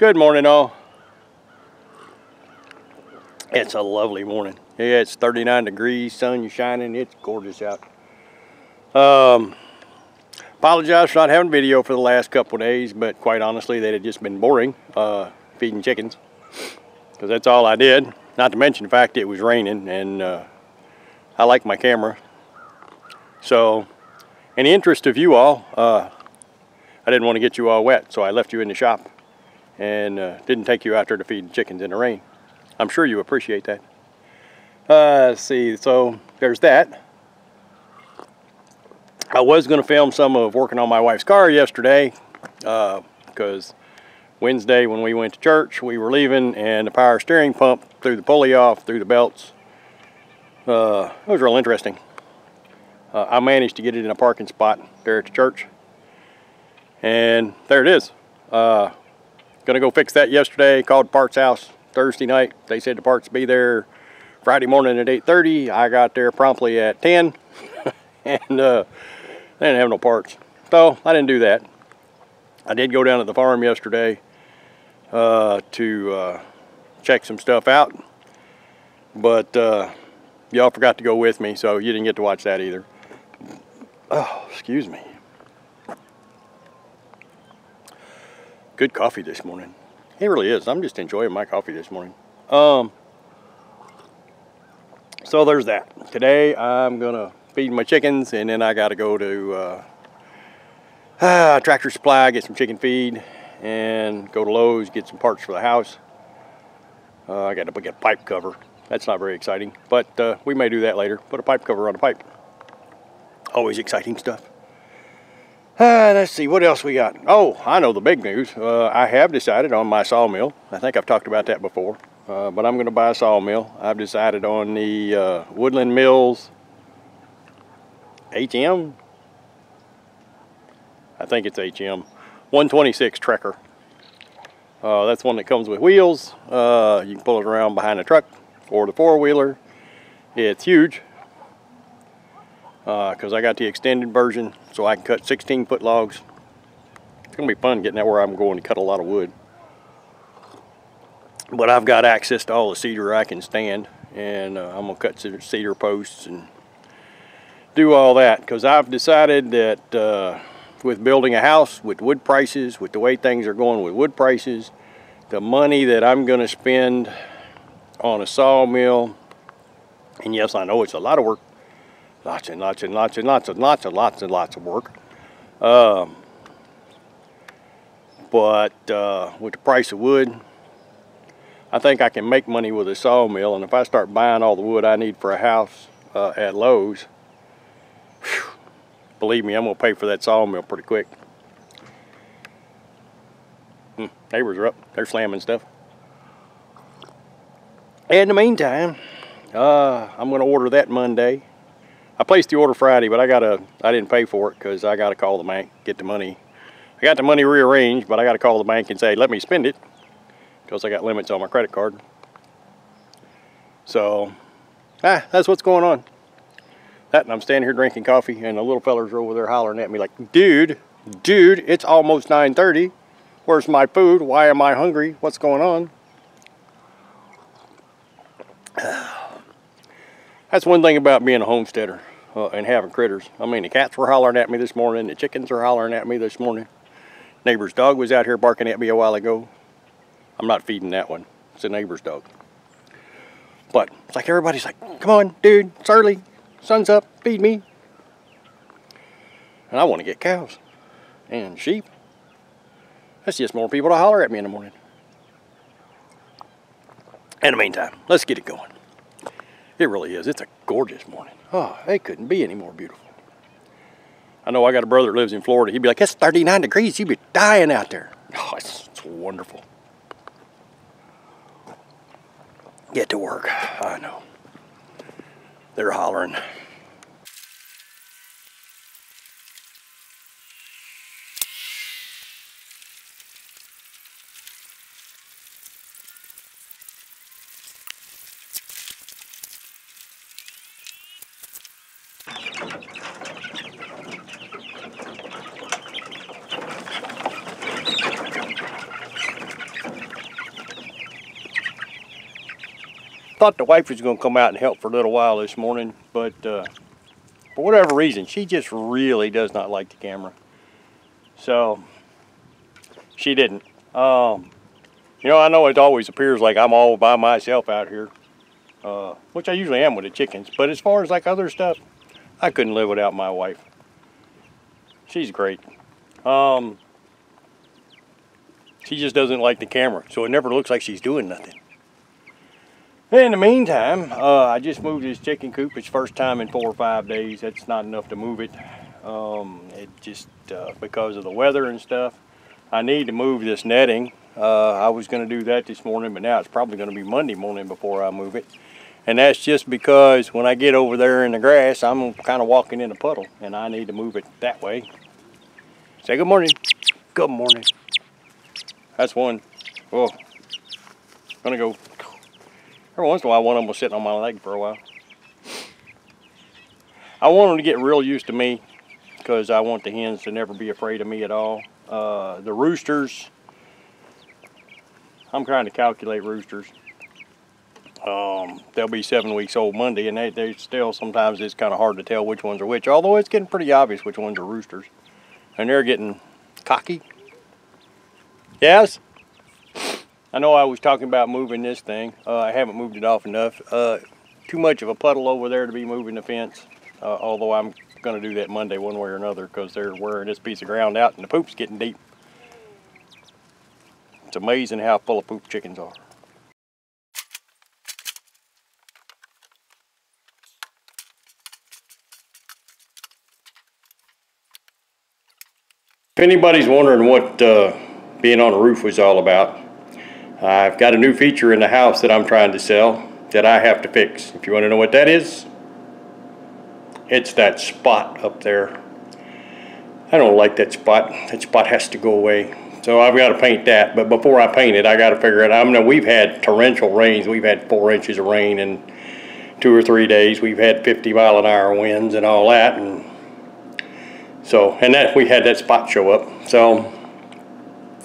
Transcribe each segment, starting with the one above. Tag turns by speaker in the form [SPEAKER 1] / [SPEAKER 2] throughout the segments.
[SPEAKER 1] Good morning, all. It's a lovely morning. Yeah, it's 39 degrees, sun is shining, it's gorgeous out. Apologize for not having video for the last couple of days, but quite honestly, that had just been boring, feeding chickens, because that's all I did. Not to mention the fact it was raining, and I like my camera. So, in the interest of you all, I didn't want to get you all wet, so I left you in the shop and didn't take you out there to feed chickens in the rain. I'm sure you appreciate that. Let's see, so there's that. I was going to film some of working on my wife's car yesterday because Wednesday when we went to church, we were leaving and the power steering pump threw the pulley off, through the belts. It was real interesting. I managed to get it in a parking spot there at the church. And there it is. Gonna go fix that yesterday. Called Parts House Thursday night. They said the parts be there Friday morning at 8:30. I got there promptly at 10, and they didn't have no parts. So I didn't do that. I did go down to the farm yesterday to check some stuff out, but y'all forgot to go with me, so you didn't get to watch that either. Oh, excuse me. Good coffee this morning. It really is. I'm just enjoying my coffee this morning. So there's that. Today I'm gonna feed my chickens, and then I gotta go to Tractor Supply, get some chicken feed, and go to Lowe's, get some parts for the house. I got to get a pipe cover. That's not very exciting, but we may do that later. Put a pipe cover on the pipe. Always exciting stuff. Let's see, what else we got? Oh, I know the big news. I have decided on my sawmill. I think I've talked about that before, but I'm going to buy a sawmill. I've decided on the Woodland Mills HM. I think it's HM 126 Trekker. That's one that comes with wheels. You can pull it around behind the truck or the four-wheeler. It's huge. Because I got the extended version, so I can cut 16-foot logs. It's going to be fun getting that where I'm going to cut a lot of wood. But I've got access to all the cedar I can stand, and I'm going to cut cedar posts and do all that, because I've decided that with building a house, with wood prices, with the way things are going with wood prices, the money that I'm going to spend on a sawmill, and yes, I know it's a lot of work, lots and lots and lots and lots and lots and lots and lots of work. But with the price of wood, I think I can make money with a sawmill. And if I start buying all the wood I need for a house at Lowe's, whew, believe me, I'm going to pay for that sawmill pretty quick. Neighbors are up. They're slamming stuff. In the meantime, I'm going to order that Monday. I placed the order Friday, but I didn't pay for it because I got to call the bank, get the money. I got the money rearranged, but I got to call the bank and say, let me spend it, because I got limits on my credit card. So, that's what's going on. That, and I'm standing here drinking coffee, and the little fellers are over there hollering at me like, dude, it's almost 9:30. Where's my food? Why am I hungry? What's going on? That's one thing about being a homesteader and having critters. I mean, the cats were hollering at me this morning. The chickens are hollering at me this morning. Neighbor's dog was out here barking at me a while ago. I'm not feeding that one. It's a neighbor's dog. But it's like everybody's like, come on, dude, it's early. Sun's up, feed me. And I want to get cows and sheep. That's just more people to holler at me in the morning. In the meantime, let's get it going. It really is. It's a gorgeous morning. Oh, it couldn't be any more beautiful. I know I got a brother that lives in Florida. He'd be like, it's 39 degrees. You'd be dying out there. Oh, it's wonderful. Get to work. I know. They're hollering. thought the wife was going to come out and help for a little while this morning, but for whatever reason, she just really does not like the camera. So she didn't. You know, I know it always appears like I'm all by myself out here, which I usually am with the chickens. But as far as like other stuff, I couldn't live without my wife. She's great. She just doesn't like the camera, so it never looks like she's doing nothing. In the meantime, I just moved this chicken coop. It's first time in 4 or 5 days. That's not enough to move it. It just because of the weather and stuff. I need to move this netting. I was going to do that this morning, but now it's probably going to be Monday morning before I move it. And that's just because when I get over there in the grass, I'm kind of walking in a puddle, and I need to move it that way. Say good morning. Good morning. That's one. Oh, gonna go. Every once in a while, one of them was sitting on my leg for a while. I want them to get real used to me because I want the hens to never be afraid of me at all. The roosters, I'm trying to calculate roosters. They'll be 7 weeks old Monday, and they still, sometimes it's kind of hard to tell which ones are which, although it's getting pretty obvious which ones are roosters. And they're getting cocky. Yes? I know I was talking about moving this thing. I haven't moved it off enough. Too much of a puddle over there to be moving the fence, although I'm going to do that Monday one way or another because they're wearing this piece of ground out and the poop's getting deep. It's amazing how full of poop chickens are. If anybody's wondering what being on a roof was all about, I've got a new feature in the house that I'm trying to sell that I have to fix. If you want to know what that is, it's that spot up there. I don't like that spot. That spot has to go away. So I've got to paint that. But before I paint it, I got to figure it out. I mean, we've had torrential rains. We've had 4 inches of rain in 2 or 3 days. We've had 50-mile-an-hour winds and all that. And so, and that we had that spot show up. So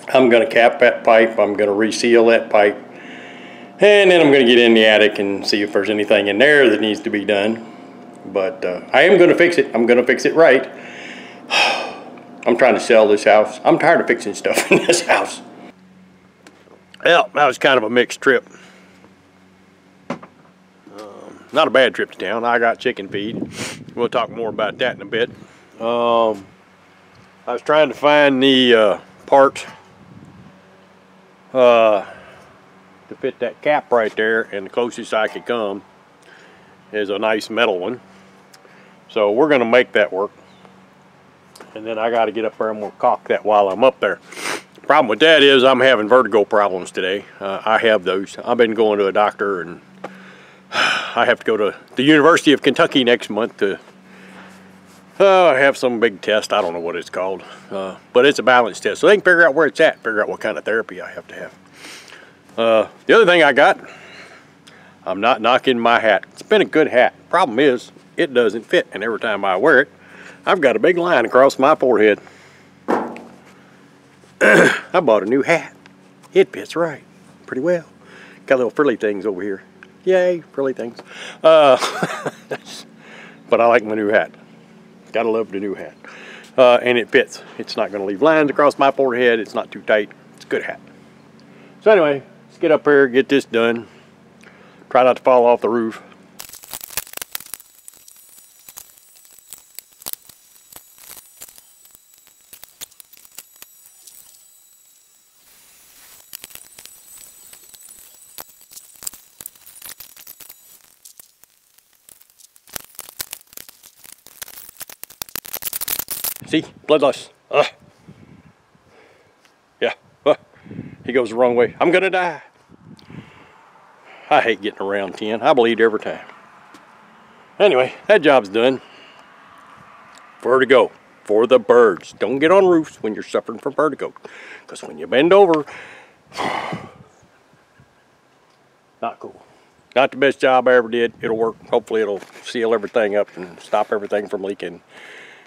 [SPEAKER 1] I'm going to cap that pipe. I'm going to reseal that pipe. And then I'm going to get in the attic and see if there's anything in there that needs to be done. But I am going to fix it. I'm going to fix it right. I'm trying to sell this house. I'm tired of fixing stuff in this house. Well, that was kind of a mixed trip. Not a bad trip to town. I got chicken feed. We'll talk more about that in a bit. I was trying to find the part to fit that cap right there, and the closest I could come is a nice metal one. So we're going to make that work. And then I got to get up there and we'll caulk that while I'm up there. Problem with that is I'm having vertigo problems today. I have those. I've been going to a doctor, and I have to go to the University of Kentucky next month to have some big test. I don't know what it's called, but it's a balance test. So they can figure out where it's at, figure out what kind of therapy I have to have. The other thing I got, I'm not knocking my hat. It's been a good hat. Problem is, it doesn't fit, and every time I wear it, I've got a big line across my forehead. I bought a new hat. It fits right, pretty well. Got little frilly things over here. Yay, frilly things. But I like my new hat. Gotta love the new hat. And it fits. It's not gonna leave lines across my forehead. It's not too tight. It's a good hat. So anyway, let's get up here, get this done. Try not to fall off the roof. See, blood loss. Yeah, he goes the wrong way. I'm gonna die. I hate getting around 10. I bleed every time. Anyway, that job's done. Vertigo for the birds. Don't get on roofs when you're suffering from vertigo, because when you bend over, not cool. Not the best job I ever did. It'll work. Hopefully it'll seal everything up and stop everything from leaking.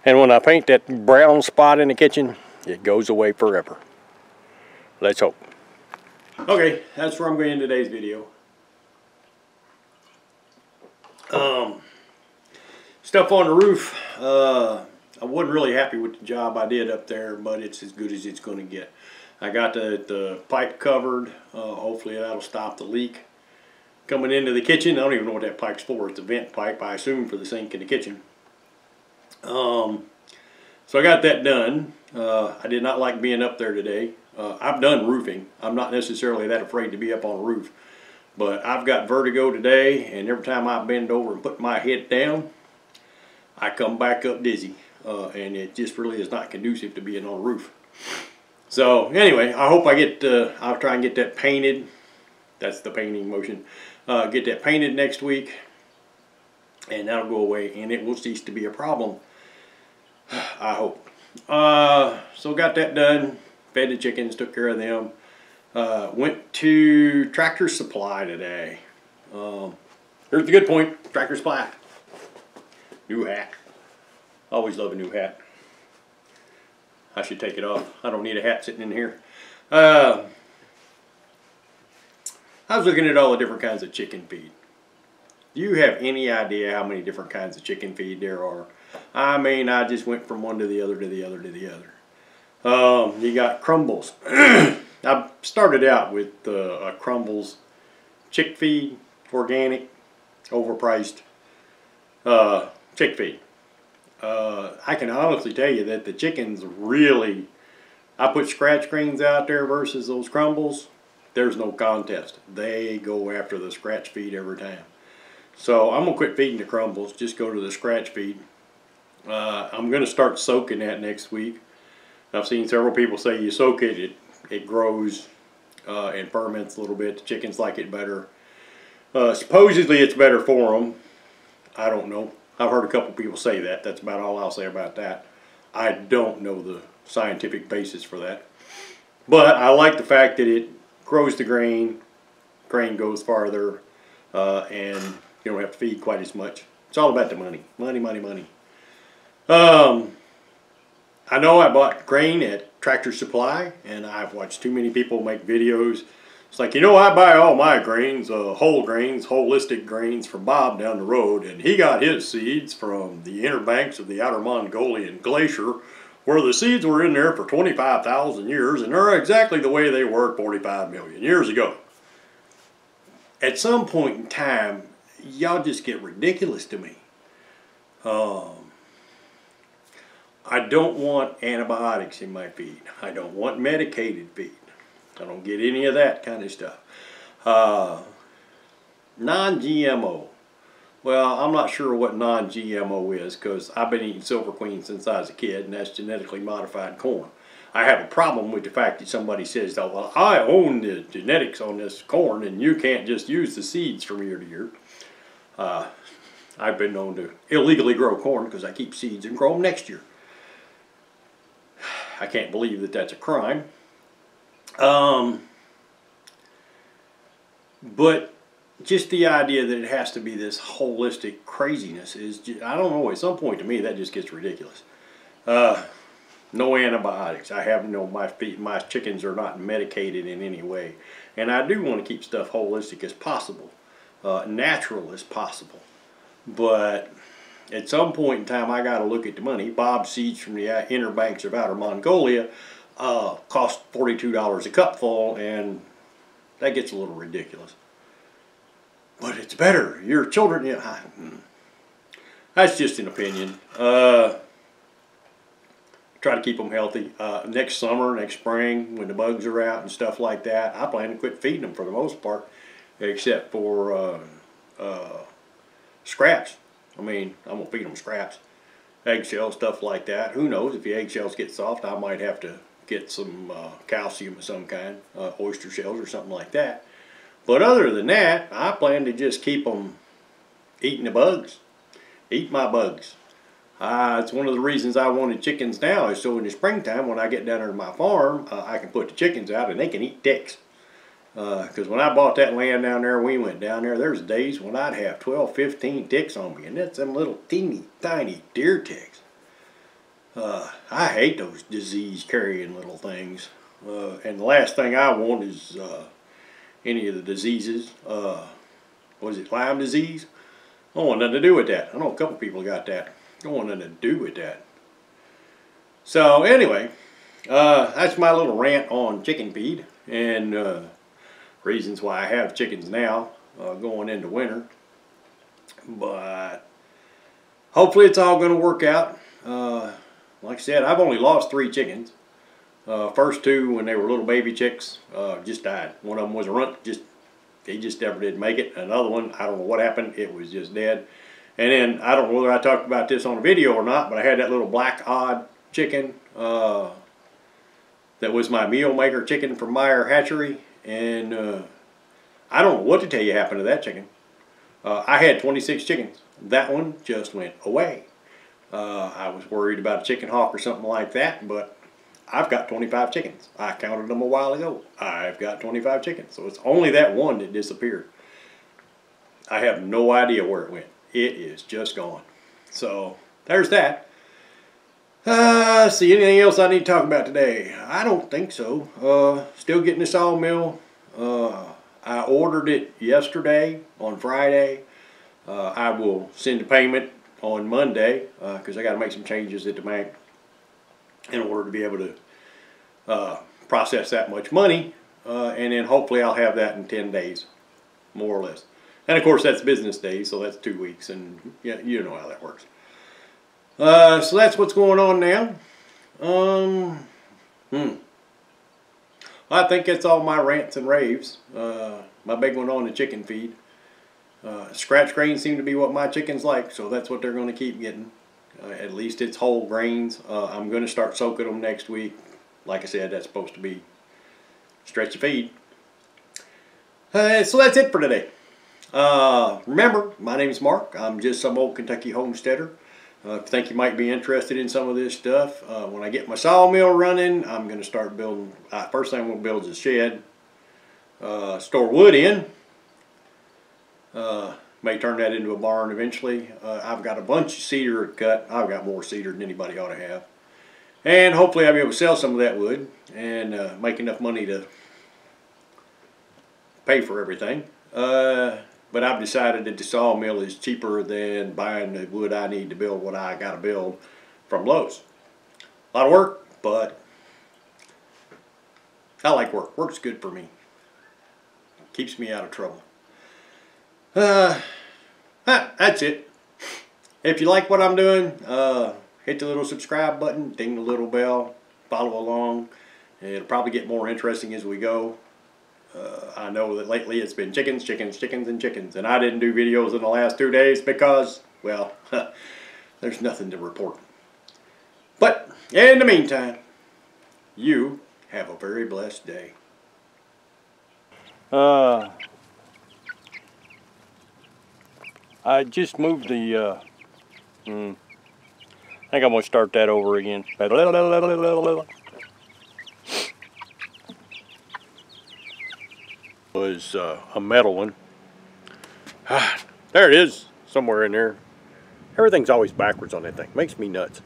[SPEAKER 1] And when I paint that brown spot in the kitchen, it goes away forever. Let's hope. Okay, that's where I'm going to end today's video. Stuff on the roof. I wasn't really happy with the job I did up there, but it's as good as it's going to get. I got the pipe covered. Hopefully that'll stop the leak coming into the kitchen. I don't even know what that pipe's for. It's a vent pipe, I assume, for the sink in the kitchen. So I got that done. I did not like being up there today. I've done roofing. I'm not necessarily that afraid to be up on a roof. But I've got vertigo today, and every time I bend over and put my head down, I come back up dizzy. And it just really is not conducive to being on a roof. So anyway, I hope I get, I'll try and get that painted. That's the painting motion. Get that painted next week, and that'll go away, and it will cease to be a problem. I hope. So got that done. Fed the chickens, took care of them. Went to Tractor Supply today. Here's the good point. Tractor Supply. New hat. Always love a new hat. I should take it off. I don't need a hat sitting in here. I was looking at all the different kinds of chicken feed. Do you have any idea how many different kinds of chicken feed there are? I mean, I just went from one to the other to the other to the other. You got crumbles. I started out with a crumbles chick feed, organic, overpriced chick feed. I can honestly tell you that the chickens really, I put scratch greens out there versus those crumbles, there's no contest. They go after the scratch feed every time. So I'm going to quit feeding the crumbles, just go to the scratch feed. I'm going to start soaking that next week. I've seen several people say you soak it, it grows and ferments a little bit. The chickens like it better. Supposedly it's better for them. I don't know. I've heard a couple people say that. That's about all I'll say about that. I don't know the scientific basis for that. But I like the fact that it grows the grain goes farther, and you don't have to feed quite as much. It's all about the money. Money, money, money. I know I bought grain at Tractor Supply, and I've watched too many people make videos. It's like, you know, I buy all my grains, whole grains, holistic grains from Bob down the road, and he got his seeds from the inner banks of the outer Mongolian glacier, where the seeds were in there for 25,000 years, and they're exactly the way they were 45 million years ago. At some point in time, y'all just get ridiculous to me. I don't want antibiotics in my feed. I don't want medicated feed. I don't get any of that kind of stuff. Non-GMO. Well, I'm not sure what non-GMO is, because I've been eating Silver Queen since I was a kid, and that's genetically modified corn. I have a problem with the fact that somebody says, oh, well, I own the genetics on this corn, and you can't just use the seeds from year to year. I've been known to illegally grow corn because I keep seeds and grow them next year. I can't believe that that's a crime. But just the idea that it has to be this holistic craziness is, just, I don't know, at some point to me that just gets ridiculous. No antibiotics. I have no, my chickens are not medicated in any way. And I do want to keep stuff holistic as possible, natural as possible. But at some point in time I got to look at the money. Bob's seeds from the inner banks of outer Mongolia cost $42 a cupful, and that gets a little ridiculous. But it's better. Your children, yeah, that's just an opinion. Try to keep them healthy. Next summer, next spring, when the bugs are out and stuff like that, I plan to quit feeding them for the most part, except for scraps. I mean, I'm going to feed them scraps. Eggshells, stuff like that. Who knows, if the eggshells get soft, I might have to get some calcium of some kind, oyster shells or something like that. But other than that, I plan to just keep them eating the bugs. Eat my bugs. It's one of the reasons I wanted chickens now, is so in the springtime when I get down there to my farm, I can put the chickens out and they can eat ticks. Because when I bought that land down there, we went down there, there's days when I'd have 12, 15 ticks on me, and that's them little teeny tiny deer ticks. I hate those disease-carrying little things. And the last thing I want is any of the diseases. What is it, Lyme disease? I don't want nothing to do with that. I know a couple people got that. I don't want nothing to do with that. So anyway, that's my little rant on chicken feed and reasons why I have chickens now going into winter. But hopefully it's all going to work out. Like I said, I've only lost 3 chickens. First 2, when they were little baby chicks, just died. One of them was a runt, he just never did make it. Another one, I don't know what happened, it was just dead. And then, I don't know whether I talked about this on a video or not, but I had that little black odd chicken that was my meal maker chicken from Meyer Hatchery. And I don't know what to tell you happened to that chicken. I had 26 chickens. That one just went away. I was worried about a chicken hawk or something like that, but I've got 25 chickens. I counted them a while ago. I've got 25 chickens. So it's only that one that disappeared. I have no idea where it went. It is just gone. So there's that. See, anything else I need to talk about today? I don't think so. Still getting the sawmill. I ordered it yesterday on Friday. I will send a payment on Monday because I got to make some changes at the bank in order to be able to process that much money, and then hopefully I'll have that in 10 days, more or less. And of course that's business days, so that's 2 weeks, and yeah, you know how that works. So that's what's going on now. I think that's all my rants and raves. My big one on the chicken feed. Scratch grains seem to be what my chickens like, so that's what they're going to keep getting. At least it's whole grains. I'm going to start soaking them next week. Like I said, that's supposed to be stretch of feed. So that's it for today. Remember, my name is Mark. I'm just some old Kentucky homesteader. If you think you might be interested in some of this stuff, when I get my sawmill running, I'm going to start building. First thing I'm going to build is a shed. Store wood in. May turn that into a barn eventually. I've got a bunch of cedar cut. I've got more cedar than anybody ought to have. And hopefully I'll be able to sell some of that wood and make enough money to pay for everything. But I've decided that the sawmill is cheaper than buying the wood I need to build what I got to build from Lowe's. A lot of work, but I like work. Work's good for me. Keeps me out of trouble. That's it. If you like what I'm doing, hit the little subscribe button, ding the little bell, follow along. It'll probably get more interesting as we go. I know that lately it's been chickens, chickens, chickens, and chickens, and I didn't do videos in the last 2 days because, well, there's nothing to report. But in the meantime, you have a very blessed day. I just moved the, I think I'm going to start that over again. Was a metal one. There it is, somewhere in there. Everything's always backwards on that thing. Makes me nuts.